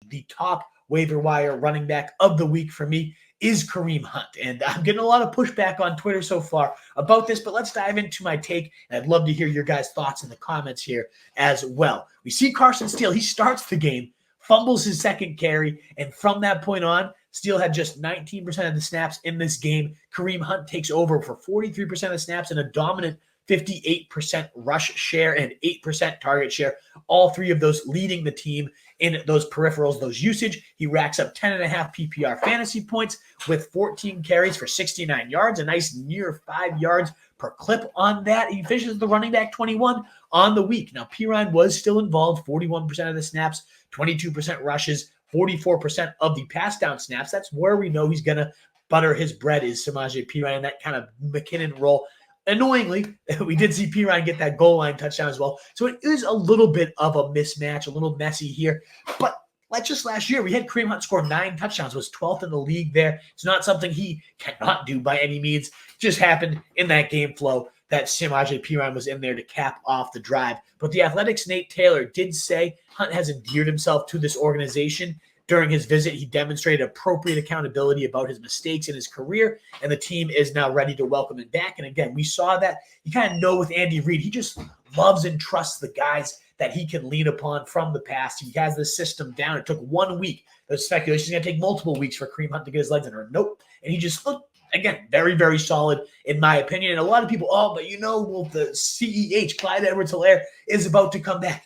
the top waiver wire running back of the week for me is Kareem Hunt. And I'm getting a lot of pushback on Twitter so far about this, but let's dive into my take. And I'd love to hear your guys' thoughts in the comments here as well. We see Carson Steele. He starts the game, fumbles his second carry, and from that point on, Steele had just 19% of the snaps in this game. Kareem Hunt takes over for 43% of the snaps and a dominant 58% rush share and 8% target share. All three of those leading the team in those peripherals, those usage. He racks up 10.5 PPR fantasy points with 14 carries for 69 yards, a nice near 5 yards per clip on that. He finishes the running back 21 on the week. Now, Pirine was still involved, 41% of the snaps, 22% rushes, 44% of the pass down snaps. That's where we know he's going to butter his bread, is Samaje Perine, that kind of McKinnon role. Annoyingly, we did see Pirine get that goal line touchdown as well. So it is a little bit of a mismatch, a little messy here. But like just last year, we had Kareem Hunt score 9 touchdowns, was 12th in the league there. It's not something he cannot do by any means. It just happened in that game flow that Samaje Perine was in there to cap off the drive. But the Athletics' Nate Taylor did say Hunt has endeared himself to this organization. During his visit, he demonstrated appropriate accountability about his mistakes in his career, and the team is now ready to welcome him back. And again, we saw that. You kind of know with Andy Reid, he just loves and trusts the guys that he can lean upon from the past. He has the system down. It took 1 week. There's speculation it's going to take multiple weeks for Kareem Hunt to get his legs under him. Nope. And he just looked, again, very, very solid in my opinion. And a lot of people, but the CEH, Clyde Edwards-Helaire, is about to come back.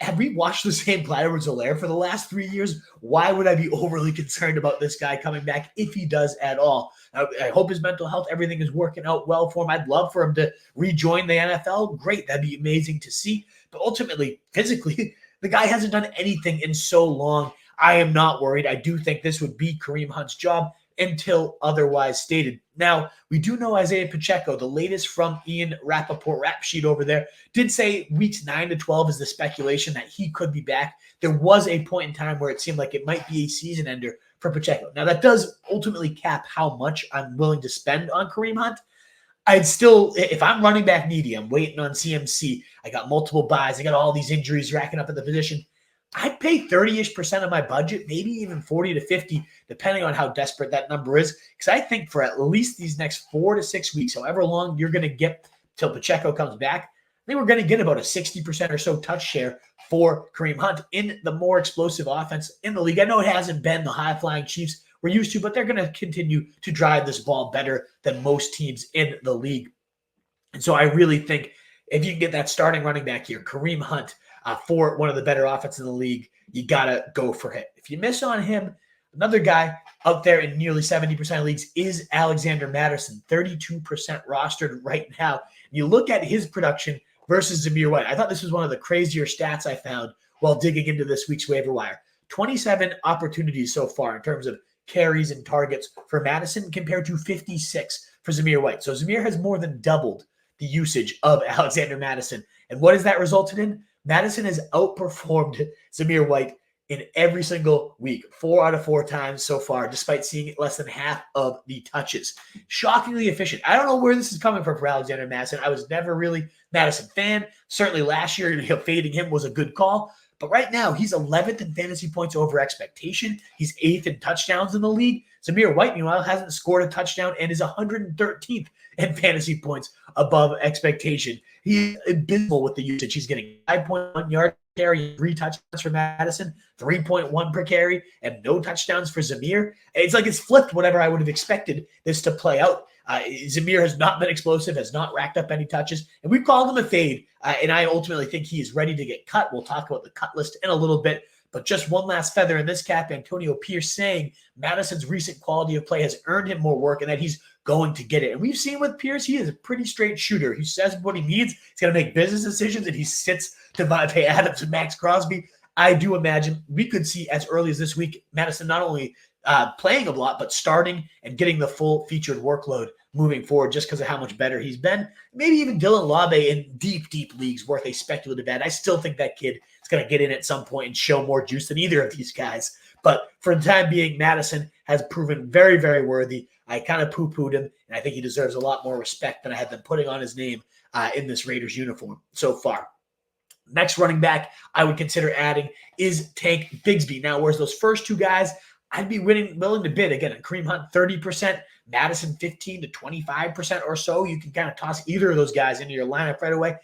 Have we watched the same Clyde Edwards-Helaire for the last 3 years? Why would I be overly concerned about this guy coming back if he does at all? I hope his mental health, everything is working out well for him. I'd love for him to rejoin the NFL. Great. That'd be amazing to see. But ultimately, physically, the guy hasn't done anything in so long. I am not worried. I do think this would be Kareem Hunt's job until otherwise stated. Now, we do know Isaiah Pacheco, the latest from Ian Rappaport rap sheet over there, did say weeks 9 to 12 is the speculation that he could be back. There was a point in time where it seemed like it might be a season ender for Pacheco. Now, that does ultimately cap how much I'm willing to spend on Kareem Hunt. I'd still, if I'm running back needy, I'm waiting on CMC, I got multiple buys, I got all these injuries racking up at the position, I'd pay 30-ish% of my budget, maybe even 40 to 50, depending on how desperate that number is. Because I think for at least these next 4 to 6 weeks, however long you're going to get till Pacheco comes back, I think we're going to get about a 60% or so touch share for Kareem Hunt in the more explosive offense in the league. I know it hasn't been the high-flying Chiefs we're used to, but they're going to continue to drive this ball better than most teams in the league. And so I really think if you can get that starting running back here, Kareem Hunt, for one of the better offenses in the league, you got to go for it. If you miss on him, another guy out there in nearly 70% of leagues is Alexander Mattison, 32% rostered right now. You look at his production versus Zamir White. I thought this was one of the crazier stats I found while digging into this week's waiver wire. 27 opportunities so far in terms of carries and targets for Mattison compared to 56 for Zamir White. So Zamir has more than doubled the usage of Alexander Mattison. And what has that resulted in? Mattison has outperformed Zamir White in every single week, 4 out of 4 times so far, despite seeing less than half of the touches. Shockingly efficient. I don't know where this is coming from for Alexander Mattison. I was never really Mattison fan. Certainly last year, fading him was a good call. But right now, he's 11th in fantasy points over expectation. He's 8th in touchdowns in the league. Zamir White, meanwhile, hasn't scored a touchdown and is 113th in fantasy points above expectation. He's abysmal with the usage. He's getting 5.1 yards per carry, 3 touchdowns for Mattison, 3.1 per carry, and no touchdowns for Zamir. It's like it's flipped whatever I would have expected this to play out. Zamir has not been explosive, has not racked up any touches, and we've called him a fade, and I ultimately think he is ready to get cut. We'll talk about the cut list in a little bit, but just one last feather in this cap, Antonio Pierce saying Madison's recent quality of play has earned him more work and that he's going to get it. And we've seen with Pierce, he is a pretty straight shooter. He says what he needs. He's going to make business decisions, and he sits Devontae Adams and Max Crosby. I do imagine we could see as early as this week Mattison not only playing a lot, but starting and getting the full featured workload moving forward just because of how much better he's been. Maybe even Dylan Lave in deep, deep leagues worth a speculative ad. I still think that kid is going to get in at some point and show more juice than either of these guys. But for the time being, Mattison has proven very, very worthy. I kind of poo-pooed him, and I think he deserves a lot more respect than I have been putting on his name in this Raiders uniform so far. Next running back I would consider adding is Tank Bigsby. Now, whereas those first two guys, I'd be willing to bid. Again, Kareem Hunt, 30%, Mattison, 15 to 25% or so. You can kind of toss either of those guys into your lineup right away.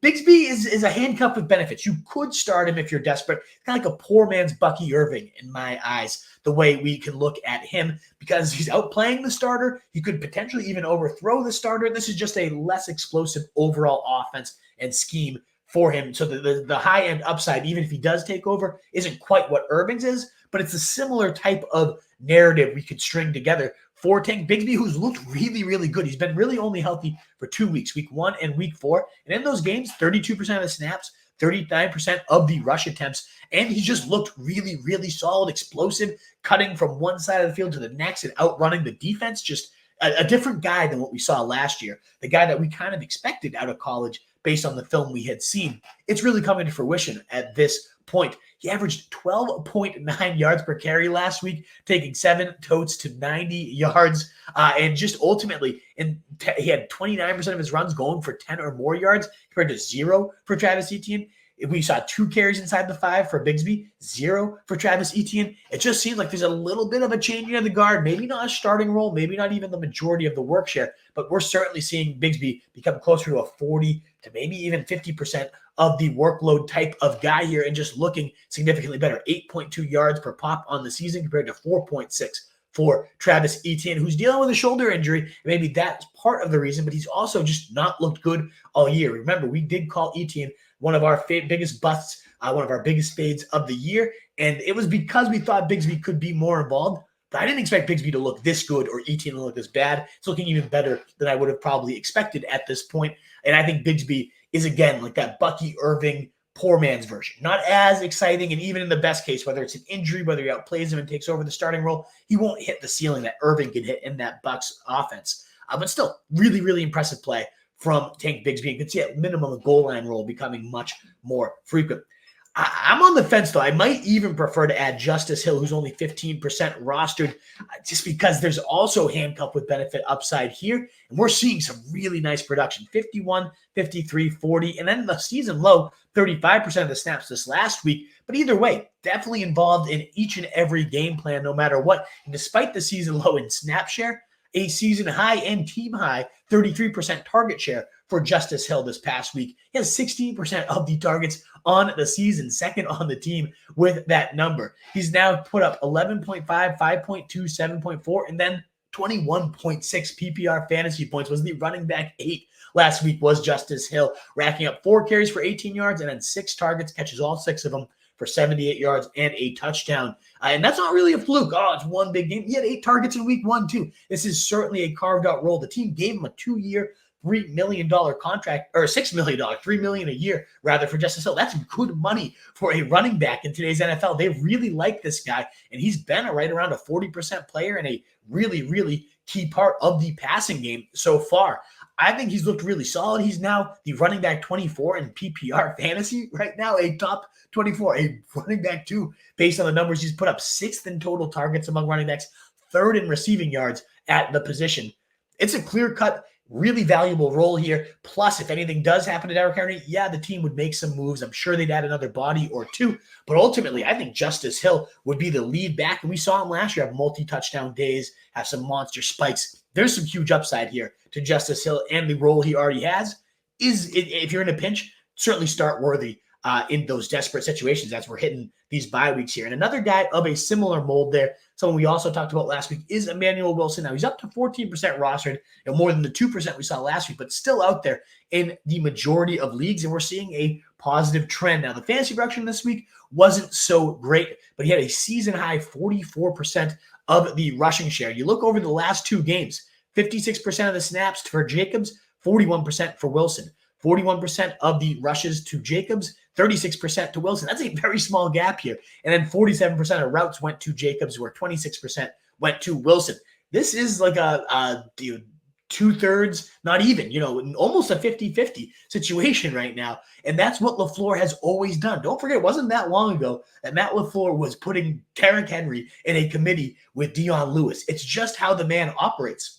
Bigsby is a handcuff with benefits. You could start him if you're desperate. Kind of like a poor man's Bucky Irving in my eyes, the way we can look at him, because he's outplaying the starter. He could potentially even overthrow the starter. This is just a less explosive overall offense and scheme for him. So the high-end upside, even if he does take over, isn't quite what Irving's is, but it's a similar type of narrative we could string together for Tank Bigsby, who's looked really, really good. He's been really only healthy for 2 weeks, week 1 and week 4. And in those games, 32% of the snaps, 39% of the rush attempts. And he just looked really, really solid, explosive, cutting from one side of the field to the next and outrunning the defense. Just a different guy than what we saw last year. The guy that we kind of expected out of college based on the film we had seen. It's really coming to fruition at this point. He averaged 12.9 yards per carry last week, taking 7 totes to 90 yards. And just ultimately, he had 29% of his runs going for 10 or more yards compared to 0 for Travis Etienne. We saw 2 carries inside the 5 for Bigsby, 0 for Travis Etienne. It just seems like there's a little bit of a changing of the guard, maybe not a starting role, maybe not even the majority of the work share, but we're certainly seeing Bigsby become closer to a 40 to maybe even 50% of the workload type of guy here, and just looking significantly better. 8.2 yards per pop on the season compared to 4.6 for Travis Etienne, who's dealing with a shoulder injury. Maybe that's part of the reason, but he's also just not looked good all year. Remember, we did call Etienne one of our biggest busts, one of our biggest fades of the year, and it was because we thought Bigsby could be more involved. But I didn't expect Bigsby to look this good or Etienne to look this bad. It's looking even better than I would have probably expected at this point. And I think Bigsby is, again, like that Bucky Irving poor man's version. Not as exciting, and even in the best case, whether it's an injury, whether he outplays him and takes over the starting role, he won't hit the ceiling that Irving can hit in that Bucs offense. But still, really, really impressive play from Tank Bigsby. You can see at minimum a goal line role becoming much more frequent. I'm on the fence, though. I might even prefer to add Justice Hill, who's only 15% rostered, just because there's also handcuff with benefit upside here. And we're seeing some really nice production, 51, 53, 40, and then the season low, 35% of the snaps this last week. But either way, definitely involved in each and every game plan, no matter what. And despite the season low in snap share, a season high and team high 33% target share for Justice Hill this past week. He has 16% of the targets on the season, second on the team with that number. He's now put up 11.5, 5.2, 7.4, and then 21.6 PPR fantasy points. Was the running back 8 last week was Justice Hill, racking up 4 carries for 18 yards and then 6 targets, catches all 6 of them for 78 yards and a touchdown. And that's not really a fluke. Oh, it's one big game. He had 8 targets in week 1, too. This is certainly a carved-out role. The team gave him a 2-year, $3 million contract, or $6 million, $3 million a year, rather, for Justice Hill. That's good money for a running back in today's NFL. They really like this guy, and he's been right around a 40% player and a really, really key part of the passing game so far. I think he's looked really solid. He's now the running back 24 in PPR fantasy right now, a top 24, a running back 2, based on the numbers he's put up, 6th in total targets among running backs, 3rd in receiving yards at the position. It's a clear-cut, really valuable role here. Plus, if anything does happen to Derrick Henry, yeah, the team would make some moves. I'm sure they'd add another body or 2. But ultimately, I think Justice Hill would be the lead back. And we saw him last year have multi-touchdown days, have some monster spikes. There's some huge upside here to Justice Hill, and the role he already has is, if you're in a pinch, certainly start worthy in those desperate situations as we're hitting these bye weeks here. And another guy of a similar mold there, someone we also talked about last week, is Emanuel Wilson. Now, he's up to 14% rostered, more than the 2% we saw last week, but still out there in the majority of leagues, and we're seeing a positive trend. Now, the fantasy production this week wasn't so great, but he had a season-high 44% of the rushing share. You look over the last 2 games, 56% of the snaps for Jacobs, 41% for Wilson. 41% of the rushes to Jacobs, 36% to Wilson. That's a very small gap here. And then 47% of routes went to Jacobs, where 26% went to Wilson. This is like a 2/3, not even, almost a 50-50 situation right now. And that's what LaFleur has always done. Don't forget, it wasn't that long ago that Matt LaFleur was putting Derrick Henry in a committee with Dion Lewis. It's just how the man operates.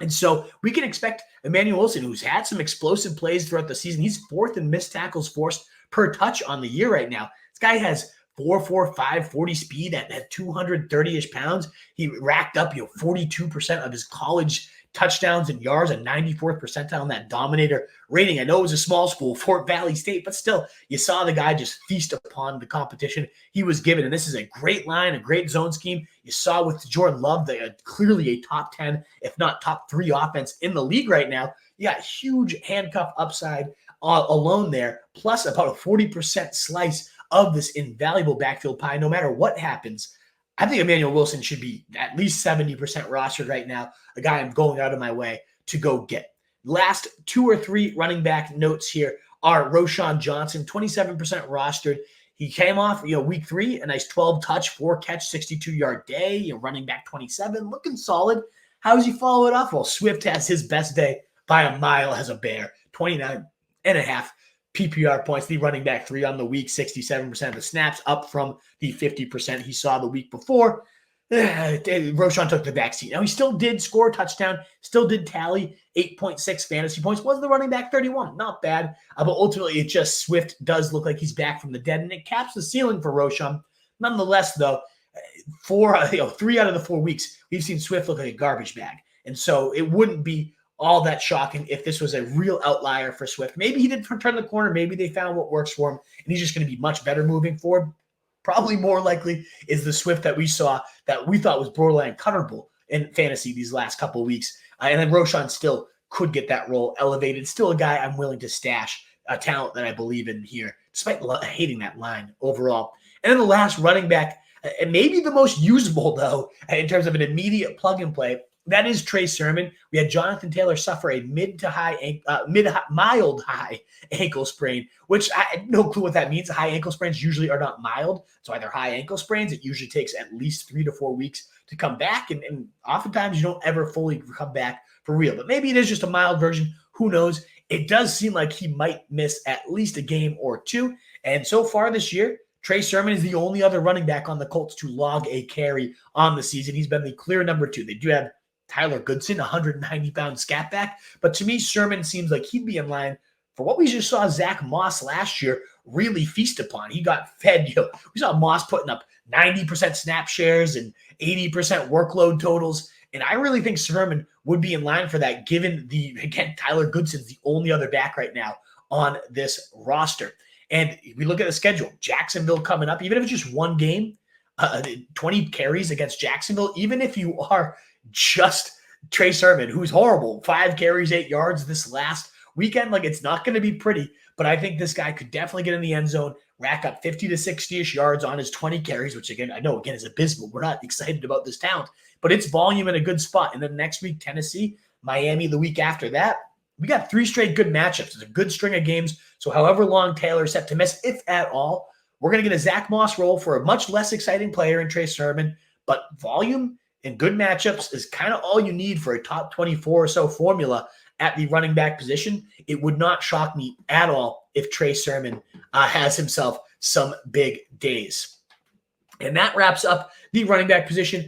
And so we can expect Emanuel Wilson, who's had some explosive plays throughout the season. He's 4th in missed tackles forced per touch on the year right now. This guy has 4.45 40 speed at 230-ish pounds. He racked up 42% of his college touchdowns and yards, a 94th percentile on that dominator rating. I know it was a small school, Fort Valley State, but still, you saw the guy just feast upon the competition he was given. And this is a great line, a great zone scheme. You saw with Jordan Love, they are clearly a top 10, if not top 3 offense in the league right now. You got huge handcuff upside alone there, plus about a 40% slice of this invaluable backfield pie. No matter what happens, I think Emanuel Wilson should be at least 70% rostered right now, a guy I'm going out of my way to go get. Last 2 or 3 running back notes here are Roschon Johnson, 27% rostered. He came off, week 3, a nice 12 touch, 4 catch, 62-yard day, running back 27, looking solid. How does he follow it up? Well, Swift has his best day by a mile as a Bear, 29.5 PPR points, the running back 3 on the week, 67% of the snaps, up from the 50% he saw the week before. Roschon took the backseat. Now, he still did score a touchdown, still did tally 8.6 fantasy points. Was the running back 31? Not bad. But ultimately, it just Swift does look like he's back from the dead, and it caps the ceiling for Roschon. Nonetheless, though, 3 out of the 4 weeks, we've seen Swift look like a garbage bag. And so it wouldn't be all that shocking if this was a real outlier for Swift. Maybe he did turn the corner. Maybe they found what works for him, and he's just going to be much better moving forward. Probably more likely is the Swift that we saw that we thought was borderline cutterable in fantasy these last couple of weeks. And then Roschon still could get that role elevated. Still a guy I'm willing to stash, a talent that I believe in here, despite hating that line overall. And then the last running back, and maybe the most usable, though, in terms of an immediate plug-and-play, that is Trey Sermon. We had Jonathan Taylor suffer a mild high ankle sprain, which I have no clue what that means. High ankle sprains usually are not mild. So either high ankle sprains, it usually takes at least 3 to 4 weeks to come back. And oftentimes you don't ever fully come back for real. But maybe it is just a mild version. Who knows? It does seem like he might miss at least a game or 2. And so far this year, Trey Sermon is the only other running back on the Colts to log a carry on the season. He's been the clear number 2. They do have Tyler Goodson, 190-pound scat back. But to me, Sermon seems like he'd be in line for what we just saw Zach Moss last year really feast upon. He got fed. We saw Moss putting up 90% snap shares and 80% workload totals. And I really think Sermon would be in line for that, given Tyler Goodson's the only other back right now on this roster. And we look at the schedule, Jacksonville coming up, even if it's just one game, 20 carries against Jacksonville, even if you are just Trey Sermon, who's horrible, 5 carries, 8 yards this last weekend. It's not going to be pretty, but I think this guy could definitely get in the end zone, rack up 50 to 60-ish yards on his 20 carries, which I know is abysmal. We're not excited about this talent, but it's volume in a good spot. And then next week, Tennessee, Miami the week after that. We got 3 straight good matchups. It's a good string of games. So however long Taylor's set to miss, if at all, we're going to get a Zach Moss role for a much less exciting player in Trey Sermon, but volume and good matchups is kind of all you need for a top 24 or so formula at the running back position. It would not shock me at all if Trey Sermon has himself some big days. And that wraps up the running back position.